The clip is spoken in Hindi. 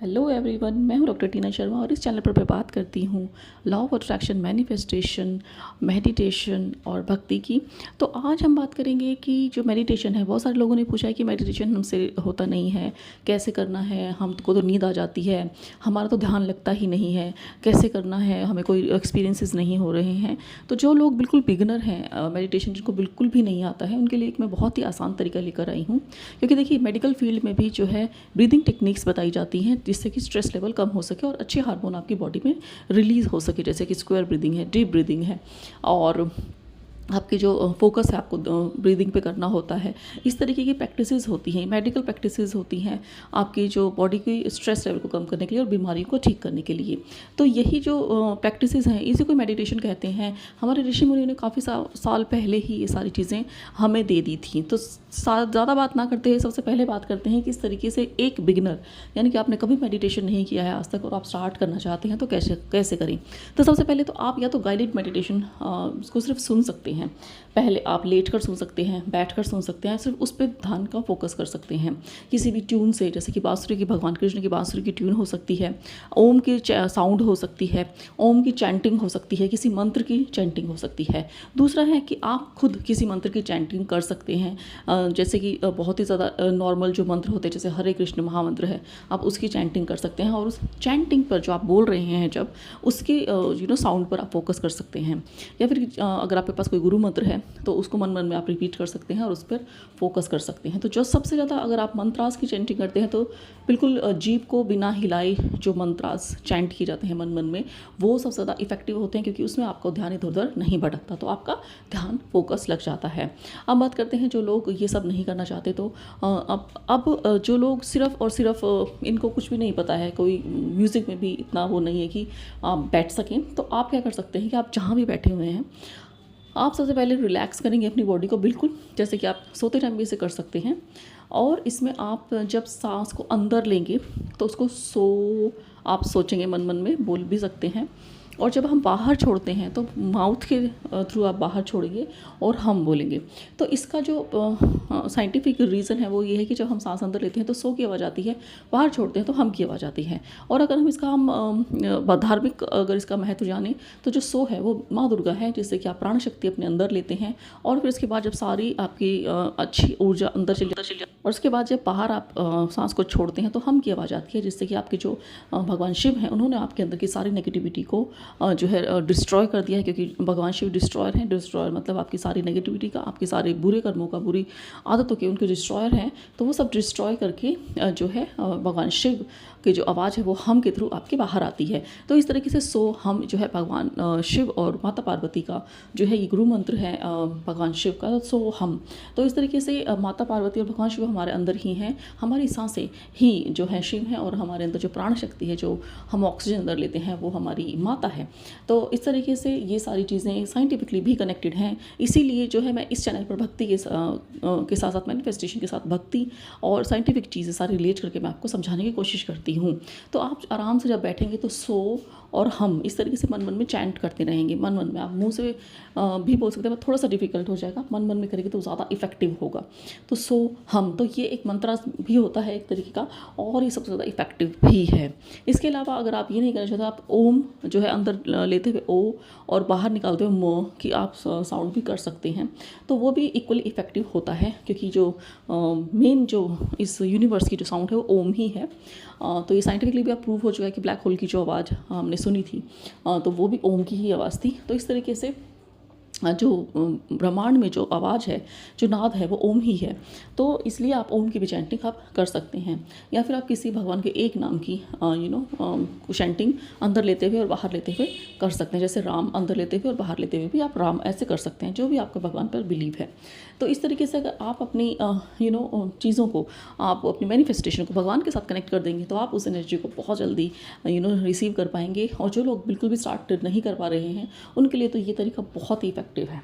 हेलो एवरीवन, मैं हूं डॉक्टर टीना शर्मा और इस चैनल पर मैं बात करती हूं law of attraction, manifestation, meditation और भक्ति की। तो आज हम बात करेंगे कि जो मेडिटेशन है, बहुत सारे लोगों ने पूछा है कि मेडिटेशन हमसे होता नहीं है, कैसे करना है, हमको तो नींद आ जाती है, हमारा तो ध्यान लगता ही नहीं है, कैसे करना है, हमें कोई एक्सपीरियंसेस नहीं हो रहे हैं। तो जो लोग बिल्कुल बिगनर हैं मेडिटेशन, जिनको बिल्कुल भी नहीं आता है, उनके लिए एक मैं बहुत ही आसान तरीका लेकर आई हूँ। क्योंकि देखिए, मेडिकल फील्ड में भी जो है ब्रीदिंग टेक्निक्स बताई जाती हैं जिससे कि स्ट्रेस लेवल कम हो सके और अच्छे हार्मोन आपकी बॉडी में रिलीज़ हो सके, जैसे कि स्क्वायर ब्रीदिंग है, डीप ब्रीदिंग है, और आपकी जो फोकस है आपको ब्रीदिंग पे करना होता है। इस तरीके की प्रैक्टिसेस होती हैं, मेडिकल प्रैक्टिसेस होती हैं आपकी जो बॉडी की स्ट्रेस लेवल को कम करने के लिए और बीमारियों को ठीक करने के लिए। तो यही जो प्रैक्टिसेस हैं, इसी को मेडिटेशन कहते हैं। हमारे ऋषि मुनियों ने काफ़ी साल पहले ही ये सारी चीज़ें हमें दे दी थी। तो ज़्यादा बात ना करते हैं, सबसे पहले बात करते हैं कि इस तरीके से एक बिगिनर, यानी कि आपने कभी मेडिटेशन नहीं किया है आज तक और आप स्टार्ट करना चाहते हैं तो कैसे करें। तो सबसे पहले तो आप या तो गाइडेड मेडिटेशन उसको सिर्फ सुन सकते हैं। पहले आप लेट कर सुन सकते हैं, बैठ कर सुन सकते हैं, सिर्फ उस पर ध्यान का फोकस कर सकते हैं किसी भी ट्यून से, जैसे कि बांसुरी की, भगवान कृष्ण की बांसुरी की ट्यून हो सकती है, ओम की साउंड हो सकती है, ओम की चैंटिंग हो सकती है, किसी मंत्र की चैंटिंग हो सकती है। दूसरा है कि आप खुद किसी मंत्र की चैंटिंग कर सकते हैं, जैसे कि बहुत ही ज़्यादा नॉर्मल जो मंत्र होते हैं, जैसे हरे कृष्ण महामंत्र है, आप उसकी चैंटिंग कर सकते हैं और उस चैंटिंग पर जो आप बोल रहे हैं जब उसके साउंड पर आप फोकस कर सकते हैं। या फिर अगर आपके पास कोई गुरु मंत्र है तो उसको मन मन में आप रिपीट कर सकते हैं और उस पर फोकस कर सकते हैं। तो जो सबसे ज़्यादा, अगर आप मंत्रास की चैंटिंग करते हैं तो बिल्कुल जीभ को बिना हिलाए जो मंत्रास चैंट किए जाते हैं मन मन में, वो सबसे ज़्यादा इफेक्टिव होते हैं, क्योंकि उसमें आपका ध्यान इधर उधर नहीं भटकता, तो आपका ध्यान फोकस लग जाता है। अब बात करते हैं जो लोग ये सब नहीं करना चाहते। तो अब जो लोग सिर्फ और सिर्फ इनको कुछ भी नहीं पता है, कोई म्यूज़िक में भी इतना वो नहीं है कि आप बैठ सकें, तो आप क्या कर सकते हैं कि आप जहाँ भी बैठे हुए हैं, आप सबसे पहले रिलैक्स करेंगे अपनी बॉडी को, बिल्कुल जैसे कि आप सोते टाइम भी इसे कर सकते हैं। और इसमें आप जब सांस को अंदर लेंगे तो उसको आप सोचेंगे, मन मन में बोल भी सकते हैं। और जब हम बाहर छोड़ते हैं तो माउथ के थ्रू आप बाहर छोड़ेंगे और हम बोलेंगे। तो इसका जो साइंटिफिक रीज़न है वो ये है कि जब हम सांस अंदर लेते हैं तो सो की आवाज़ आती है, बाहर छोड़ते हैं तो हम की आवाज़ आती है। और अगर हम इसका धार्मिक अगर इसका महत्व जाने तो जो सो है वो माँ दुर्गा है, जिससे कि आप प्राण शक्ति अपने अंदर लेते हैं और फिर इसके बाद जब सारी आपकी अच्छी ऊर्जा अंदर चली जाती है और उसके बाद जब बाहर आप सांस को छोड़ते हैं तो हम की आवाज़ आती है, जिससे कि आपके जो भगवान शिव हैं उन्होंने आपके अंदर की सारी नेगेटिविटी को जो है डिस्ट्रॉय कर दिया है। क्योंकि भगवान शिव डिस्ट्रॉयर हैं। डिस्ट्रॉयर मतलब आपकी सारी नेगेटिविटी का, आपके सारे बुरे कर्मों का, बुरी आदतों के उनके डिस्ट्रॉयर हैं। तो वो सब डिस्ट्रॉय करके जो है भगवान शिव की जो आवाज़ है वो हम के थ्रू आपके बाहर आती है। तो इस तरीके से सो हम जो है भगवान शिव और माता पार्वती का जो है ये गुरु मंत्र है भगवान शिव का, सो हम। तो इस तरीके से माता पार्वती और भगवान शिव हमारे अंदर ही हैं, हमारी सांसें ही जो है शिव हैं और हमारे अंदर जो प्राण शक्ति है, जो हम ऑक्सीजन अंदर लेते हैं, वो हमारी माता है। तो इस तरीके से ये सारी चीज़ें साइंटिफिकली भी कनेक्टेड हैं। इसीलिए जो है मैं इस चैनल पर भक्ति के साथ साथ मैनिफेस्टेशन के साथ भक्ति और साइंटिफिक चीज़ें सारी रिलेट करके मैं आपको समझाने की कोशिश करती हूँ। तो आप आराम से जब बैठेंगे तो सो और हम इस तरीके से मन मन में चैंट करते रहेंगे। मन मन में आप मुंह से भी बोल सकते हैं, थोड़ा सा डिफिकल्ट हो जाएगा, मन मन में करेंगे तो ज़्यादा इफेक्टिव होगा। तो सो हम, तो ये एक मंत्र भी होता है एक तरीके का, और ये सबसे ज़्यादा इफेक्टिव भी है। इसके अलावा अगर आप ये नहीं करना चाहते, आप ओम जो है अंदर लेते हुए ओ और बाहर निकालते हुए मो की आप साउंड भी कर सकते हैं, तो वो भी इक्वली इफेक्टिव होता है। क्योंकि जो मेन जो इस यूनिवर्स की जो साउंड है वो ओम ही है। तो ये साइंटिफिकली भी प्रूव हो चुका है कि ब्लैक होल की जो आवाज़ हमने सुनी थी तो वो भी ओम की ही आवाज़ थी। तो इस तरीके से जो ब्रह्मांड में जो आवाज़ है, जो नाद है, वो ओम ही है। तो इसलिए आप ओम की भी चैंटिंग आप कर सकते हैं, या फिर आप किसी भगवान के एक नाम की चैंटिंग अंदर लेते हुए और बाहर लेते हुए कर सकते हैं। जैसे राम अंदर लेते हुए और बाहर लेते हुए भी आप राम ऐसे कर सकते हैं, जो भी आपका भगवान पर बिलीव है। तो इस तरीके से अगर आप अपनी चीज़ों को, आप अपनी मैनिफेस्टेशन को भगवान के साथ कनेक्ट कर देंगे तो आप उस एनर्जी को बहुत जल्दी रिसीव कर पाएंगे। और जो लोग बिल्कुल भी स्टार्ट नहीं कर पा रहे हैं उनके लिए तो ये तरीका बहुत ही इफेक्टिव है।